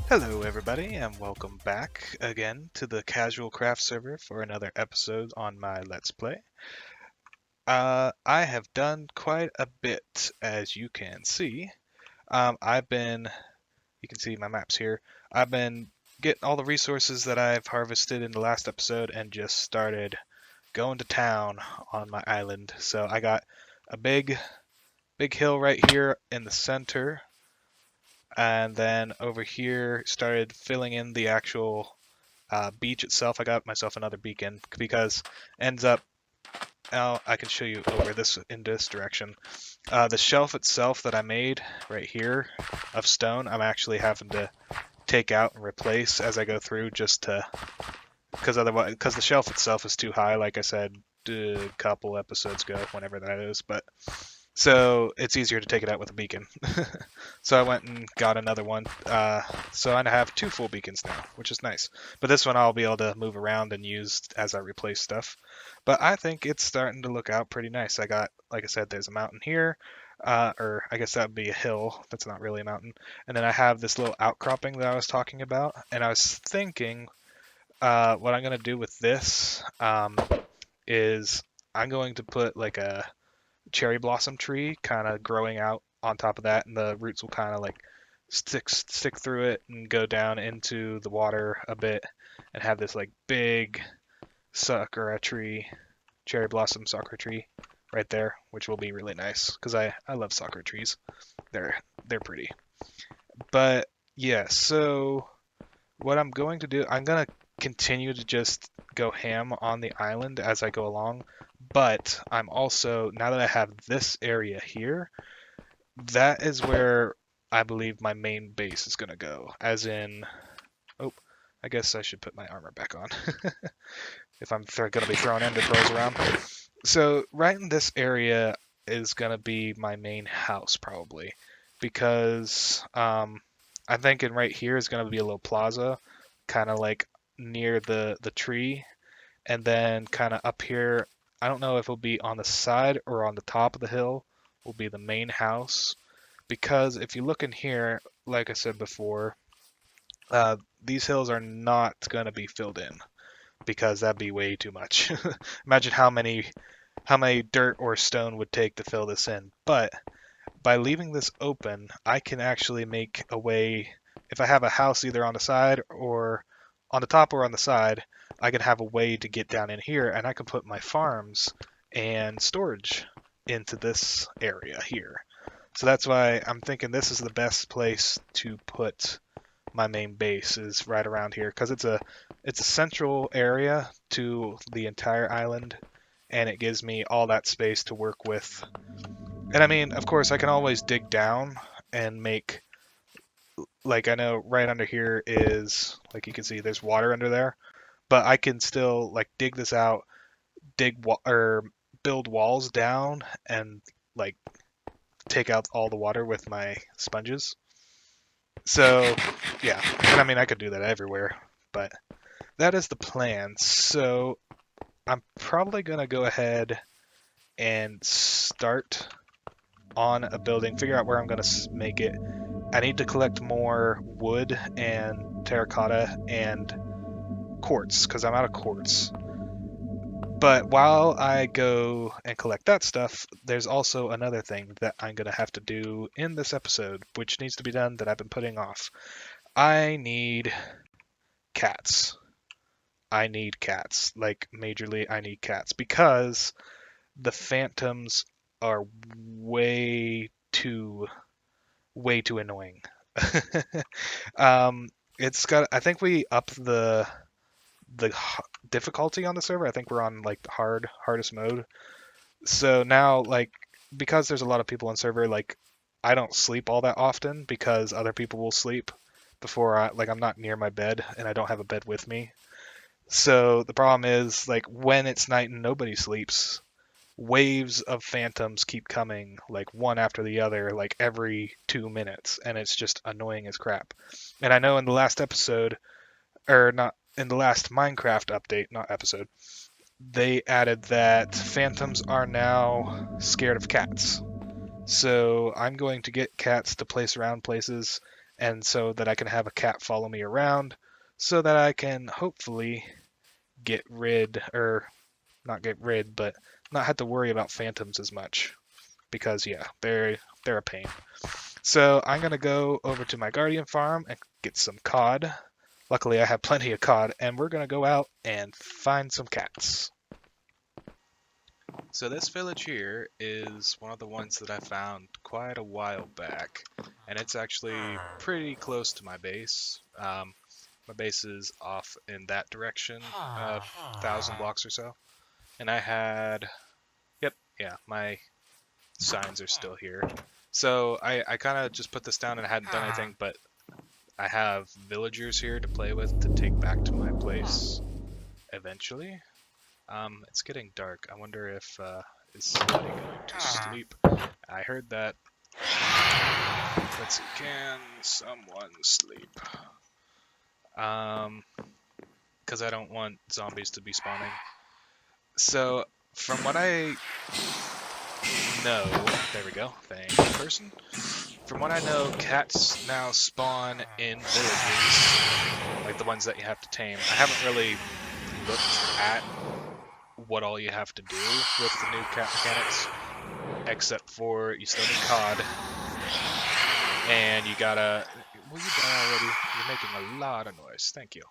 Hello, everybody, and welcome back again to the Casual Craft server for another episode on my Let's Play. I have done quite a bit, as you can see. You can see my maps here. I've been getting all the resources that I've harvested in the last episode and just started going to town on my island. So I got a big hill right here in the center, and then over here started filling in the actual beach itself. I got myself another beacon because ends up. Oh, I can show you over this in this direction. The shelf itself that I made right here of stone, I'm actually having to take out and replace as I go through, just to because the shelf itself is too high. Like I said a couple episodes ago, whenever that is, but so it's easier to take it out with a beacon. So I went and got another one. So I have two full beacons now, which is nice. But this one I'll be able to move around and use as I replace stuff. But I think it's starting to look out pretty nice. I got, like I said, there's a mountain here. Or I guess that would be a hill. That's not really a mountain. And then I have this little outcropping that I was talking about. And I was thinking what I'm going to do with this is I'm going to put like a cherry blossom tree kind of growing out on top of that, and the roots will kind of like stick through it and go down into the water a bit, and have this like big sakura tree, cherry blossom sakura tree right there, which will be really nice because I love sakura trees. They're pretty. But yeah, so what I'm going to do, I'm gonna continue to just go ham on the island as I go along. But I'm also, now that I have this area here, that is where I believe my main base is going to go. As in, oh, I guess I should put my armor back on if I'm going to be throwing ender pearls around. So right in this area is going to be my main house probably, because I'm thinking right here is going to be a little plaza, kind of like near the tree, and then kind of up here. I don't know if it'll be on the side or on the top of the hill will be the main house, because if you look in here, like I said before, these hills are not going to be filled in because that'd be way too much. Imagine how many dirt or stone would take to fill this in. But by leaving this open, I can actually make a way. If I have a house either on the side or on the top or on the side, I can have a way to get down in here, and I can put my farms and storage into this area here. So that's why I'm thinking this is the best place to put my main base, is right around here, because it's a central area to the entire island, and it gives me all that space to work with. And I mean, of course, I can always dig down and make, like, I know right under here is, like, you can see there's water under there, but I can still like dig this out, or build walls down, and like take out all the water with my sponges. So yeah, and I mean I could do that everywhere, but that is the plan. So I'm probably gonna go ahead and start on a building, figure out where I'm gonna make it. I need to collect more wood and terracotta and quartz because I'm out of quartz. But while I go and collect that stuff, there's also another thing that I'm going to have to do in this episode, which needs to be done that I've been putting off. I need cats. I need cats. Like, majorly, I need cats because the phantoms are way too annoying. um, I think we upped the difficulty on the server. I think we're on like the hardest mode. So now, like, because there's a lot of people on server, like, I don't sleep all that often because other people will sleep before I'm not near my bed and I don't have a bed with me. So the problem is, like, when it's night and nobody sleeps, waves of phantoms keep coming, like one after the other, like every 2 minutes, and it's just annoying as crap. And I know in the last episode, or not, in the last Minecraft update, not episode, they added that phantoms are now scared of cats. So I'm going to get cats to place around places, and so that I can have a cat follow me around so that I can hopefully get rid, or not get rid, but not have to worry about phantoms as much because yeah, they're a pain. So I'm gonna go over to my guardian farm and get some cod. Luckily, I have plenty of cod, and we're gonna go out and find some cats. So this village here is one of the ones that I found quite a while back, and it's actually pretty close to my base. My base is off in that direction, a 1,000 blocks or so, and I had, yep, yeah, my signs are still here. So I kind of just put this down and I hadn't done anything, but I have villagers here to play with to take back to my place eventually. It's getting dark. I wonder if is somebody going to sleep? I heard that. Let's see. Can someone sleep? Because I don't want zombies to be spawning. So from what I know, there we go. Thank you, person. From what I know, cats now spawn in villages, like the ones that you have to tame. I haven't really looked at what all you have to do with the new cat mechanics, except for you still need cod, and you gotta. Well, you done already. You're making a lot of noise. Thank you.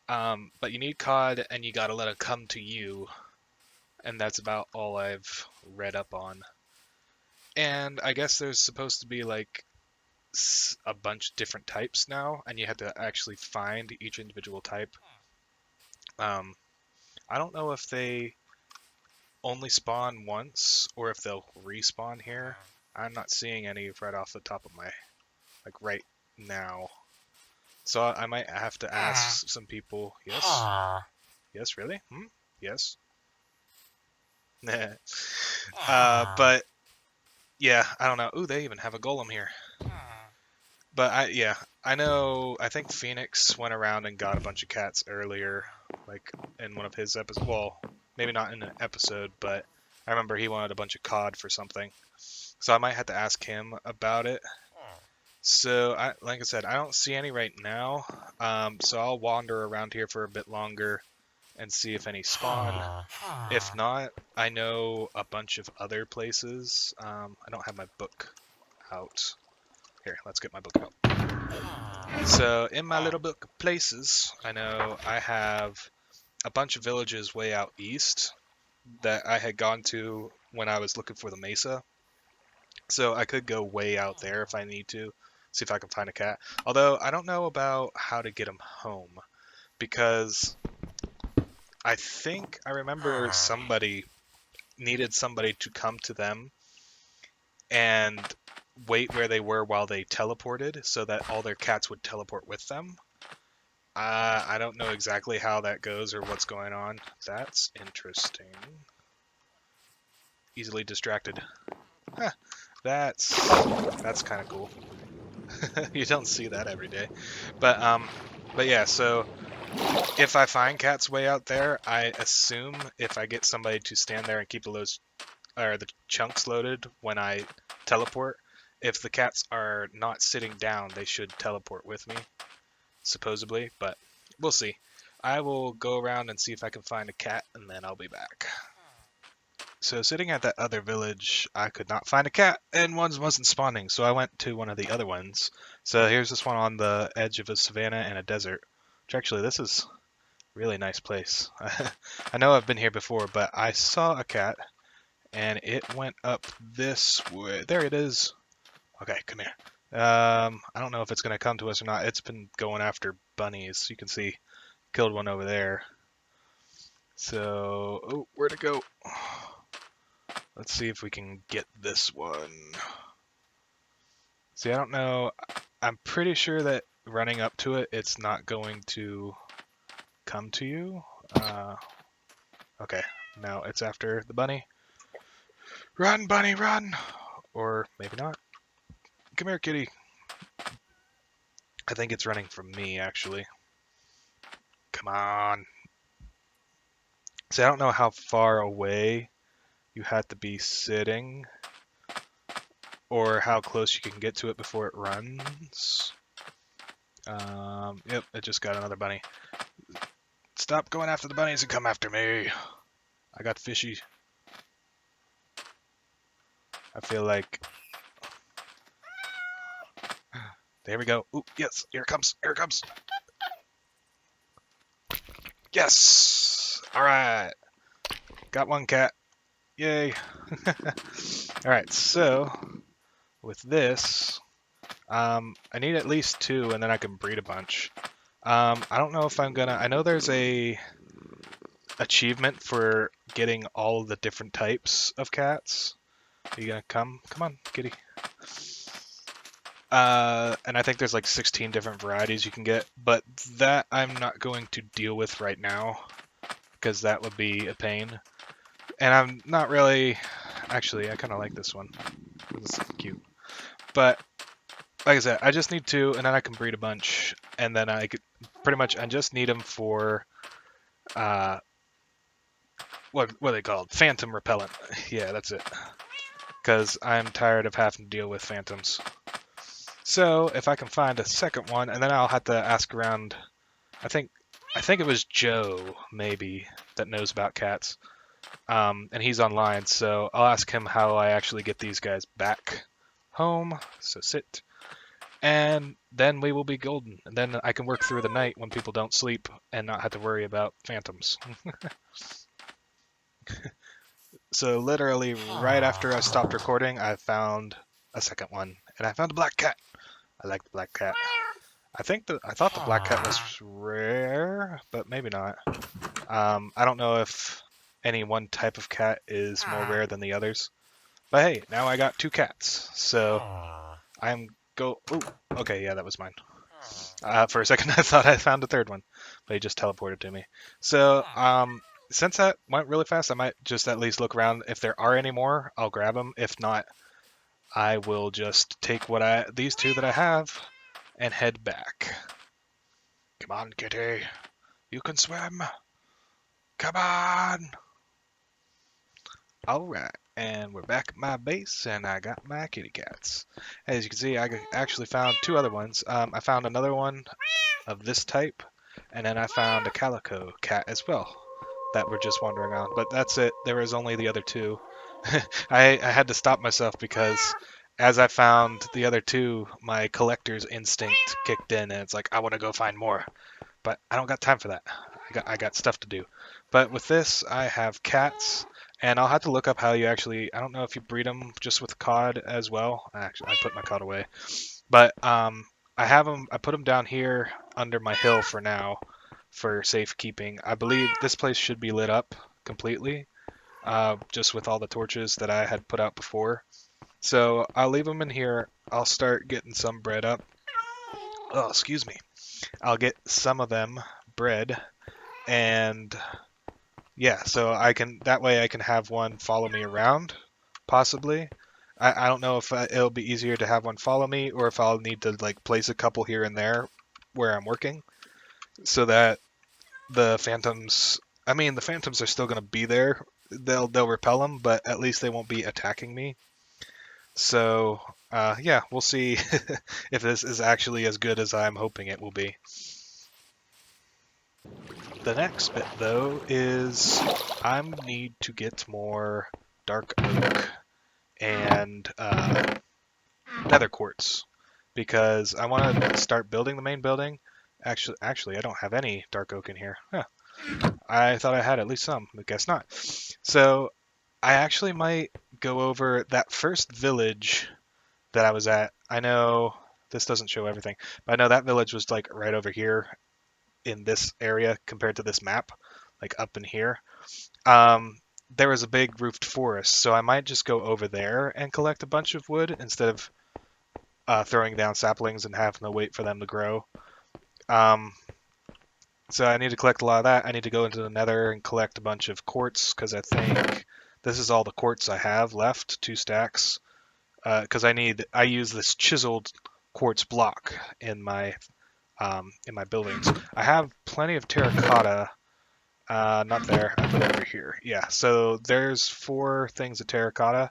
But you need cod, and you gotta let it come to you, and that's about all I've read up on. And I guess there's supposed to be like a bunch of different types now, and you have to actually find each individual type. I don't know if they only spawn once or if they'll respawn here. I'm not seeing any right off the top of my, like right now. So I might have to ask some people. Yes? Yes, really? Yes? But yeah, I don't know. Ooh, they even have a golem here. But yeah, I know, I think Phoenix went around and got a bunch of cats earlier, like in one of his episodes. Well, maybe not in an episode, but I remember he wanted a bunch of cod for something. So I might have to ask him about it. So, like I said, I don't see any right now. So I'll wander around here for a bit longer and see if any spawn. If not, I know a bunch of other places. I don't have my book out. Here, let's get my book out. So in my little book of places, I know I have a bunch of villages way out east that I had gone to when I was looking for the mesa. So I could go way out there if I need to, see if I can find a cat. Although I don't know about how to get them home, because I think I remember somebody needed somebody to come to them and wait where they were while they teleported so that all their cats would teleport with them. I don't know exactly how that goes or what's going on. That's interesting. Easily distracted. Huh, that's kind of cool. You don't see that every day. But yeah, so if I find cats way out there, I assume if I get somebody to stand there and keep the chunks loaded when I teleport, if the cats are not sitting down, they should teleport with me, supposedly, but we'll see. I will go around and see if I can find a cat, and then I'll be back. So sitting at that other village, I could not find a cat, and one wasn't spawning, so I went to one of the other ones. So here's this one on the edge of a savanna and a desert, which actually, this is a really nice place. I know I've been here before, but I saw a cat, and it went up this way. There it is. Okay, come here. I don't know if it's going to come to us or not. It's been going after bunnies. You can see, killed one over there. So, oh, where'd it go? Let's see if we can get this one. See, I don't know. I'm pretty sure that running up to it, it's not going to come to you. Okay, now it's after the bunny. Run, bunny, run! Or maybe not. Come here, kitty. I think it's running from me, actually. Come on. See, I don't know how far away you have to be sitting, or how close you can get to it before it runs. Yep, it just got another bunny. Stop going after the bunnies and come after me. I got fishy. I feel like... There we go. Ooh, yes, here it comes. Here it comes. Yes! Alright. Got one cat. Yay. Alright, so with this, I need at least 2 and then I can breed a bunch. I don't know if I'm gonna... I know there's a achievement for getting all of the different types of cats. Are you gonna come? Come on, kitty. And I think there's like 16 different varieties you can get, but that I'm not going to deal with right now because that would be a pain. And I'm not really... Actually, I kind of like this one. This is cute. But like I said, I just need 2, and then I can breed a bunch, and then I could pretty much... I just need them for... what are they called? Phantom repellent. Yeah, that's it. Because I'm tired of having to deal with phantoms. So if I can find a second one, and then I'll have to ask around. I think it was Joe maybe that knows about cats, and he's online. So I'll ask him how I actually get these guys back home. So sit, and then we will be golden. And then I can work through the night when people don't sleep and not have to worry about phantoms. So literally right after I stopped recording, I found a second one, and I found a black cat. I like the black cat. I thought the black cat was rare, but maybe not. I don't know if any one type of cat is more rare than the others. But hey, now I got 2 cats, so I'm go. Oh, okay, yeah, that was mine. For a second, I thought I found a third one, but he just teleported to me. So, since that went really fast, I might just at least look around. If there are any more, I'll grab them. If not, I will just take these 2 that I have and head back. Come on, kitty. You can swim. Come on. Alright, and we're back at my base, and I got my kitty cats. As you can see, I actually found 2 other ones. I found another one of this type, and then I found a calico cat as well that were just wandering around. But that's it. There was only the other 2. I had to stop myself because as I found the other 2, my collector's instinct kicked in, and it's like, I want to go find more. But I don't got time for that. I got stuff to do. But with this, I have cats, and I'll have to look up how you actually... I don't know if you breed them just with cod as well. Actually, I put my cod away. But I have them... I put them down here under my hill for now for safekeeping. I believe this place should be lit up completely, just with all the torches that I had put out before. So I'll leave them in here. I'll start getting some bread up. Oh, excuse me. I'll get some of them bred, and yeah, so that way I can have one follow me around, possibly. I don't know if it'll be easier to have one follow me or if I'll need to like place a couple here and there where I'm working so that the phantoms, I mean, the phantoms are still going to be there. They'll repel them, but at least they won't be attacking me. So, yeah, we'll see if this is actually as good as I'm hoping it will be. The next bit, though, is I need to get more dark oak and nether quartz because I want to start building the main building. Actually, I don't have any dark oak in here. Huh. I thought I had at least some, but guess not. So I actually might go over that first village that I was at. I know this doesn't show everything, but I know that village was like right over here in this area compared to this map, like up in here. There was a big roofed forest, so I might just go over there and collect a bunch of wood instead of throwing down saplings and having to wait for them to grow. So I need to collect a lot of that. I need to go into the nether and collect a bunch of quartz because I think this is all the quartz I have left, 2 stacks. Because I use this chiseled quartz block in my buildings. I have plenty of terracotta. Not there. I put it over here. Yeah. So there's 4 things of terracotta,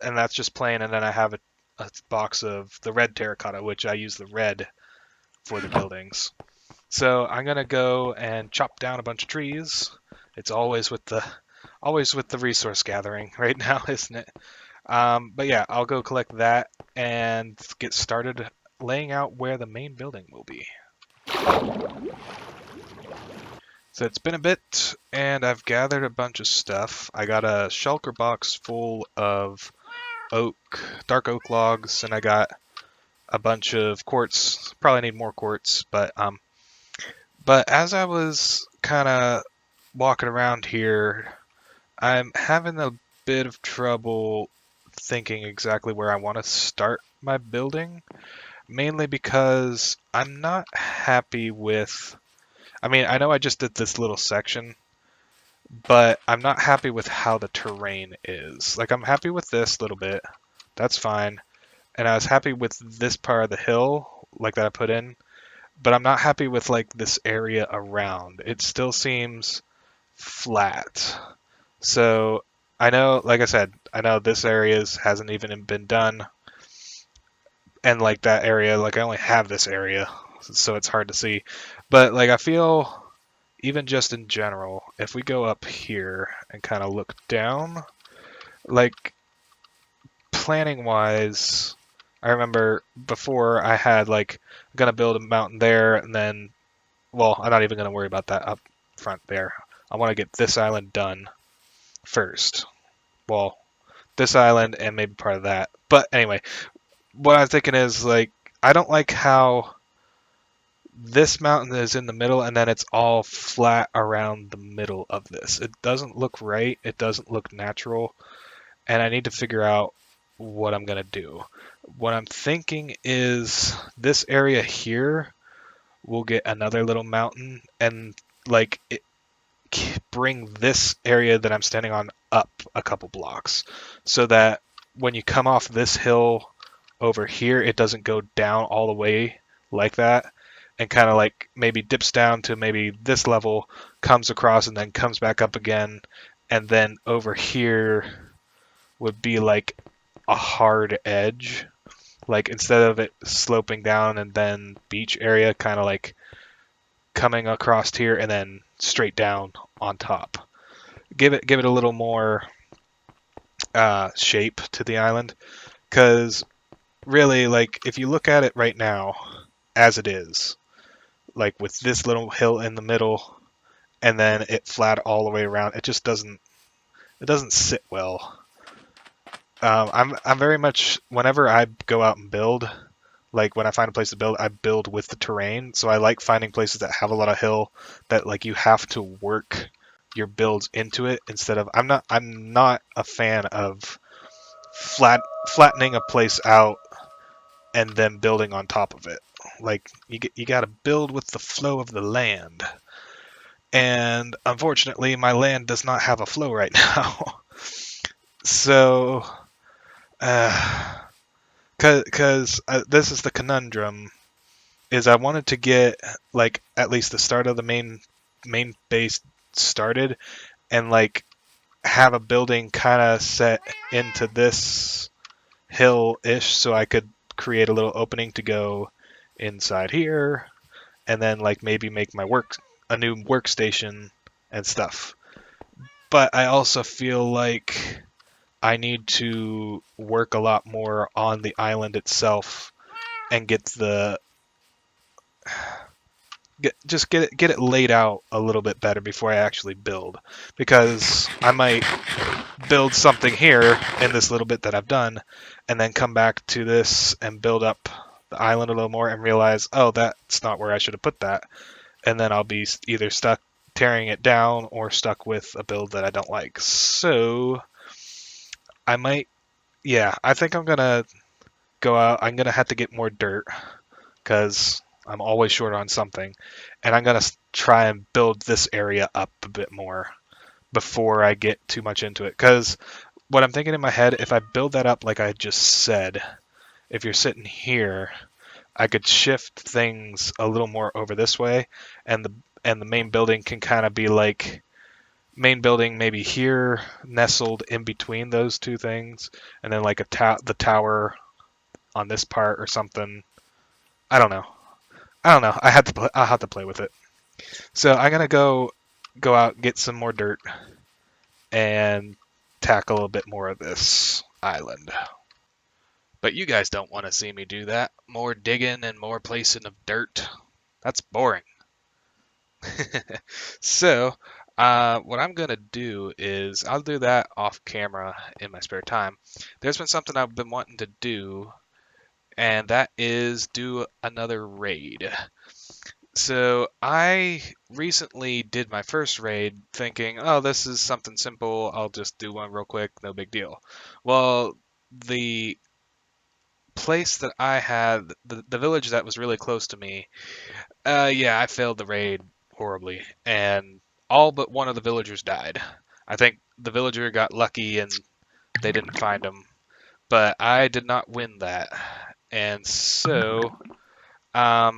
and that's just plain. And then I have a box of the red terracotta, which I use the red for the buildings. So I'm gonna go and chop down a bunch of trees. It's always with the resource gathering right now, isn't it? But yeah, I'll go collect that and get started laying out where the main building will be. So it's been a bit, and I've gathered a bunch of stuff. I got a shulker box full of dark oak logs, and I got a bunch of quartz. Probably need more quartz, but as I was kind of walking around here, I'm having a bit of trouble thinking exactly where I want to start my building, mainly because I'm not happy with. I mean, I know I just did this little section, but I'm not happy with how the terrain is. Like, I'm happy with this little bit. That's fine. And I was happy with this part of the hill, like that I put in, but I'm not happy with like this area around. It still seems flat. So I know, like I said, I know this area hasn't even been done, and like that area, like I only have this area, so it's hard to see. But like I feel, even just in general, if we go up here and kind of look down, like planning wise, I remember before I had like I'm gonna build a mountain there, and then, well, I'm not even gonna worry about that up front there. I want to get this island done first. Well, this island and maybe part of that. But anyway, what I'm thinking is like I don't like how this mountain is in the middle and then it's all flat around the middle of this. It doesn't look right. It doesn't look natural. And I need to figure out what I'm going to do. What I'm thinking is this area here will get another little mountain and like bring this area that I'm standing on up a couple blocks so that when you come off this hill over here, it doesn't go down all the way like that and kind of like maybe dips down to maybe this level, comes across and then comes back up again. And then over here would be like a hard edge. Like instead of it sloping down and then beach area, kind of like coming across here and then straight down on top. Give it a little more shape to the island, because really, like if you look at it right now as it is, like with this little hill in the middle and then it flat all the way around, it just doesn't sit well. I'm very much, whenever I go out and build, like when I find a place to build, I build with the terrain. So I like finding places that have a lot of hill that like you have to work your builds into it instead of I'm not a fan of flattening a place out and then building on top of it. Like you got to build with the flow of the land. And unfortunately, my land does not have a flow right now. So, because this is the conundrum, is I wanted to get like at least the start of the main base started and like have a building kind of set into this hill-ish so I could create a little opening to go inside here and then like maybe make a new workstation and stuff. But I also feel like I need to work a lot more on the island itself and get it laid out a little bit better before I actually build, because I might build something here in this little bit that I've done and then come back to this and build up the island a little more and realize, oh, that's not where I should have put that, and then I'll be either stuck tearing it down or stuck with a build that I don't like. So I might, yeah, I think I'm gonna go out. I'm gonna have to get more dirt because I'm always short on something, and I'm gonna try and build this area up a bit more before I get too much into it. Because what I'm thinking in my head, if I build that up like I just said, if you're sitting here, I could shift things a little more over this way, and the main building can kind of be like main building maybe here nestled in between those two things, and then like the tower on this part or something. I don't know. I'll have to play with it. So I'm gonna go out, get some more dirt, and tackle a bit more of this island. But you guys don't want to see me do that. More digging and more placing of dirt. That's boring. So, what I'm gonna do is I'll do that off camera in my spare time. There's been something I've been wanting to do, and that is do another raid. So I recently did my first raid thinking, oh, this is something simple. I'll just do one real quick, no big deal. Well, the place that I had, the village that was really close to me, yeah, I failed the raid horribly, and all but one of the villagers died. I think the villager got lucky and they didn't find him, but I did not win that. And so, I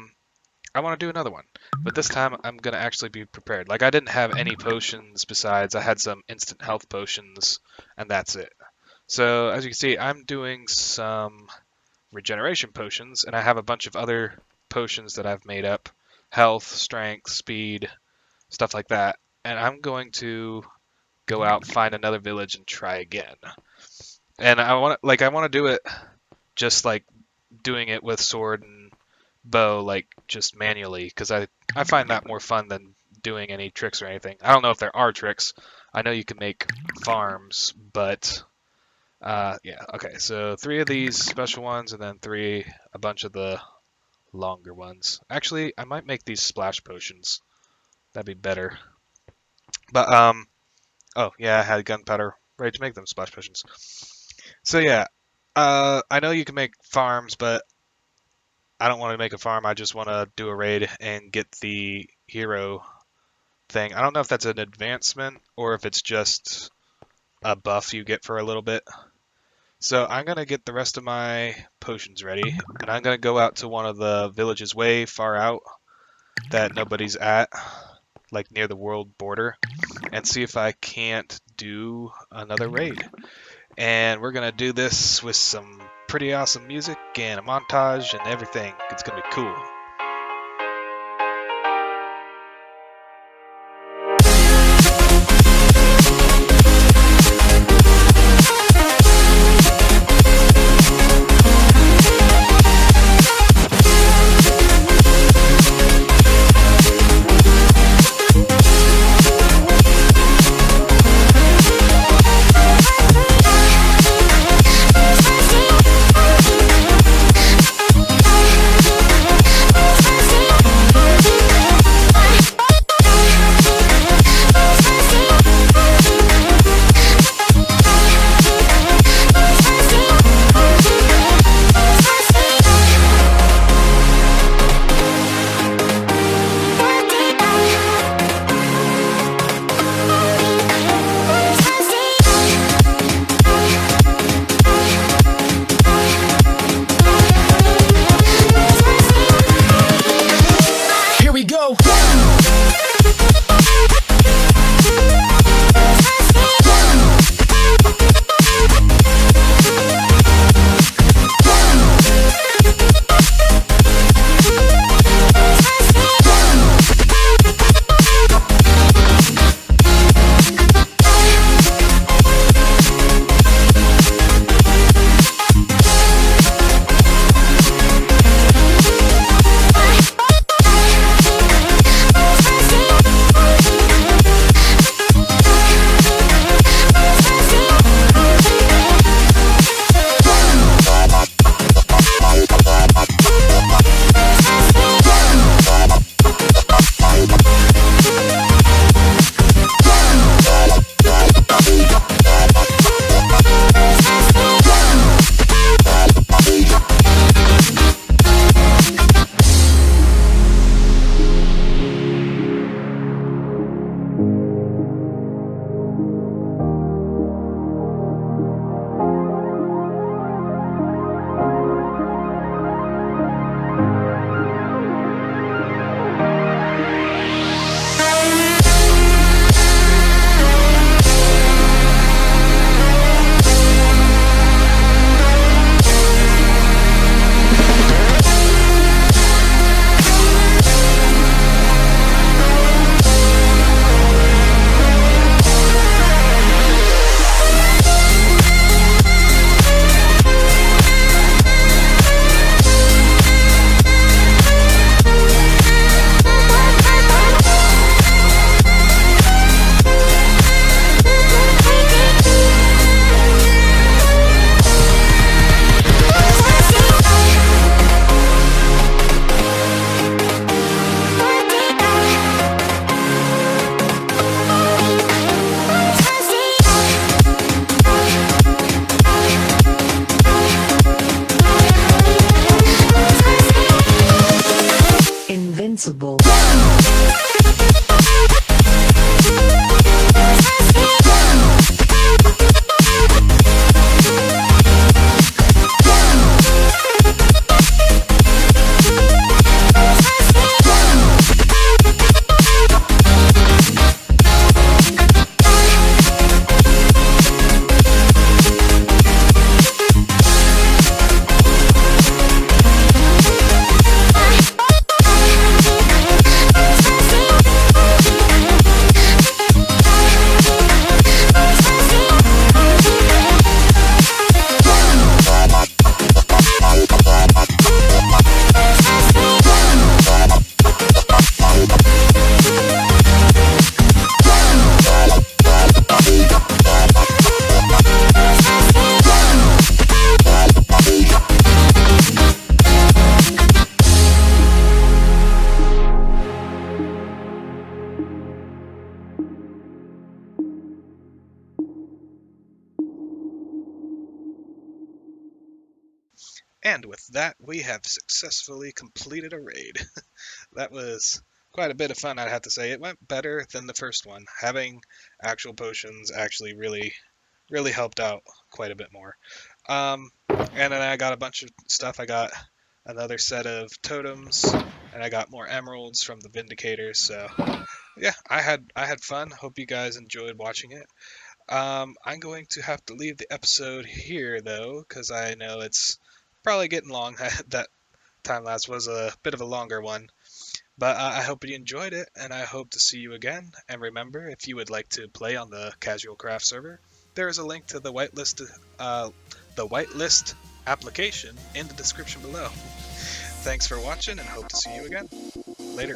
want to do another one, but this time I'm going to actually be prepared. Like, I didn't have any potions besides I had some instant health potions, and that's it. So, as you can see, I'm doing some regeneration potions, and I have a bunch of other potions that I've made up. Health, strength, speed, stuff like that. And I'm going to go out, find another village, and try again. And I want to do it just like doing it with sword and bow, like just manually, because I find that more fun than doing any tricks or anything. I don't know if there are tricks. I know you can make farms, but yeah. Okay, so 3 of these special ones, and then a bunch of the longer ones. Actually, I might make these splash potions. That'd be better. But oh yeah, I had gunpowder ready to make them splash potions. So yeah, I know you can make farms, but I don't want to make a farm. I just want to do a raid and get the hero thing. I don't know if that's an advancement or if it's just a buff you get for a little bit. So I'm going to get the rest of my potions ready, and I'm going to go out to one of the villages way far out that nobody's at, like near the world border, and see if I can't do another raid. And we're going to do this with some pretty awesome music and a montage and everything. It's going to be cool. invincible. And with that, we have successfully completed a raid. That was quite a bit of fun, I'd have to say. It went better than the first one. Having actual potions actually really helped out quite a bit more. And then I got a bunch of stuff. I got another set of totems, and I got more emeralds from the Vindicators. So yeah, I had fun. Hope you guys enjoyed watching it. I'm going to have to leave the episode here though, because I know it's probably getting long. That time lapse was a bit of a longer one. But I hope you enjoyed it, and I hope to see you again. And remember, if you would like to play on the Casual Craft server, there is a link to the Whitelist application in the description below. Thanks for watching, and hope to see you again. Later.